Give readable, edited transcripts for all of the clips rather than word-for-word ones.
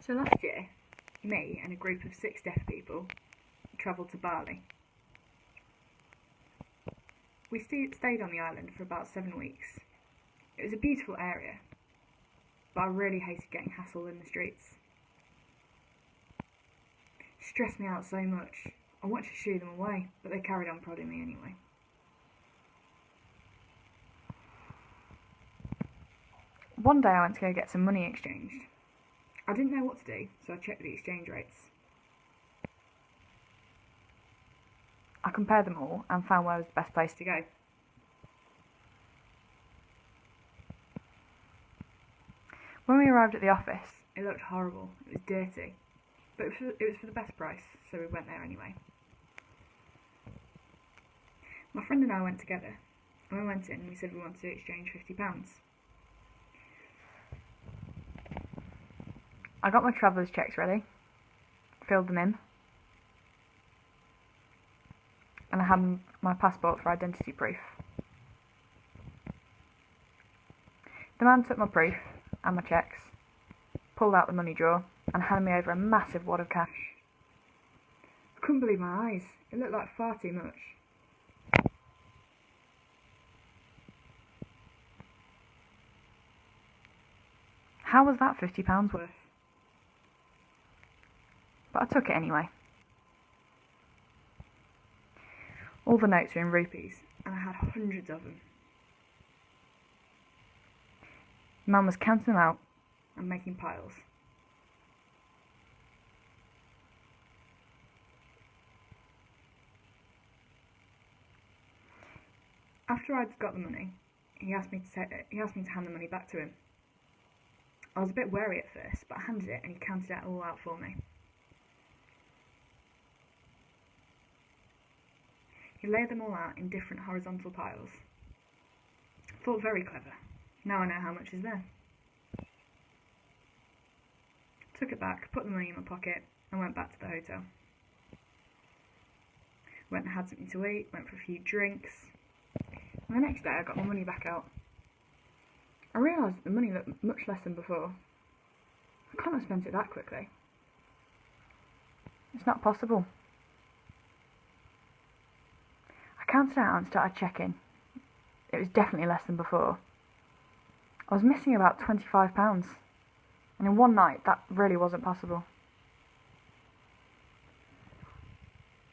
So last year, me and a group of 6 deaf people travelled to Bali. We stayed on the island for about 7 weeks. It was a beautiful area, but I really hated getting hassled in the streets. It stressed me out so much. I wanted to shoo them away, but they carried on prodding me anyway. One day I went to go get some money exchanged. I didn't know what to do, so I checked the exchange rates. I compared them all and found where was the best place to go. When we arrived at the office, it looked horrible. It was dirty, but it was for the best price, so we went there anyway. My friend and I went together, and we went in and we said we wanted to exchange £50. I got my traveller's checks ready, filled them in, and I had my passport for identity proof. The man took my proof and my checks, pulled out the money drawer, and handed me over a massive wad of cash. I couldn't believe my eyes. It looked like far too much. How was that £50 worth? But I took it anyway. All the notes were in rupees, and I had hundreds of them. The man was counting them out and making piles. After I'd got the money, he asked me to hand the money back to him. I was a bit wary at first, but I handed it and he counted it all out for me. He laid them all out in different horizontal piles. Thought very clever. Now I know how much is there. Took it back, put the money in my pocket, and went back to the hotel. Went and had something to eat, went for a few drinks, and the next day I got my money back out. I realised that the money looked much less than before. I can't have spent it that quickly. It's not possible. I counted out and started checking. It was definitely less than before. I was missing about £25, and in one night that really wasn't possible.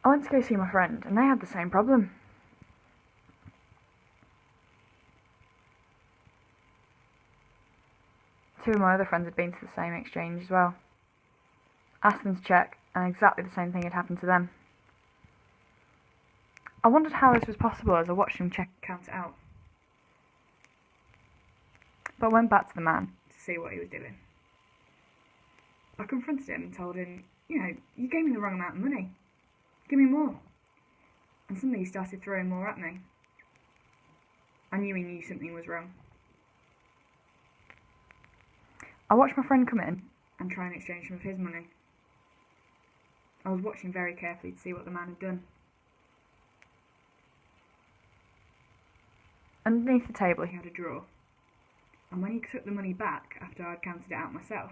I went to go see my friend, and they had the same problem. Two of my other friends had been to the same exchange as well. Asked them to check, and exactly the same thing had happened to them. I wondered how this was possible as I watched him count it out. But I went back to the man to see what he was doing. I confronted him and told him, you gave me the wrong amount of money. Give me more. And suddenly he started throwing more at me. I knew he knew something was wrong. I watched my friend come in and try and exchange some of his money. I was watching very carefully to see what the man had done. Underneath the table he had a drawer, and when he took the money back after I'd counted it out myself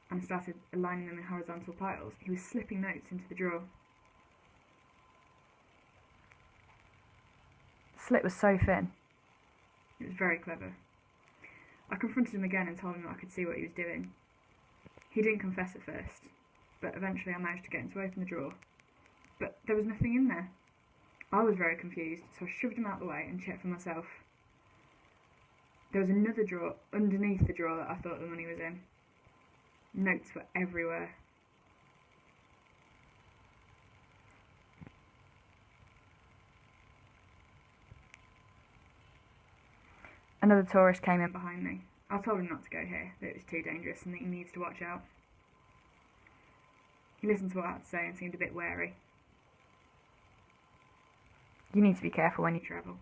and started aligning them in horizontal piles, he was slipping notes into the drawer. The slit was so thin. It was very clever. I confronted him again and told him that I could see what he was doing. He didn't confess at first, but eventually I managed to get him to open the drawer. But there was nothing in there. I was very confused, so I shoved him out of the way and checked for myself. There was another drawer underneath the drawer that I thought the money was in. Notes were everywhere. Another tourist came in behind me. I told him not to go here, that it was too dangerous and that he needs to watch out. He listened to what I had to say and seemed a bit wary. You need to be careful when you travel.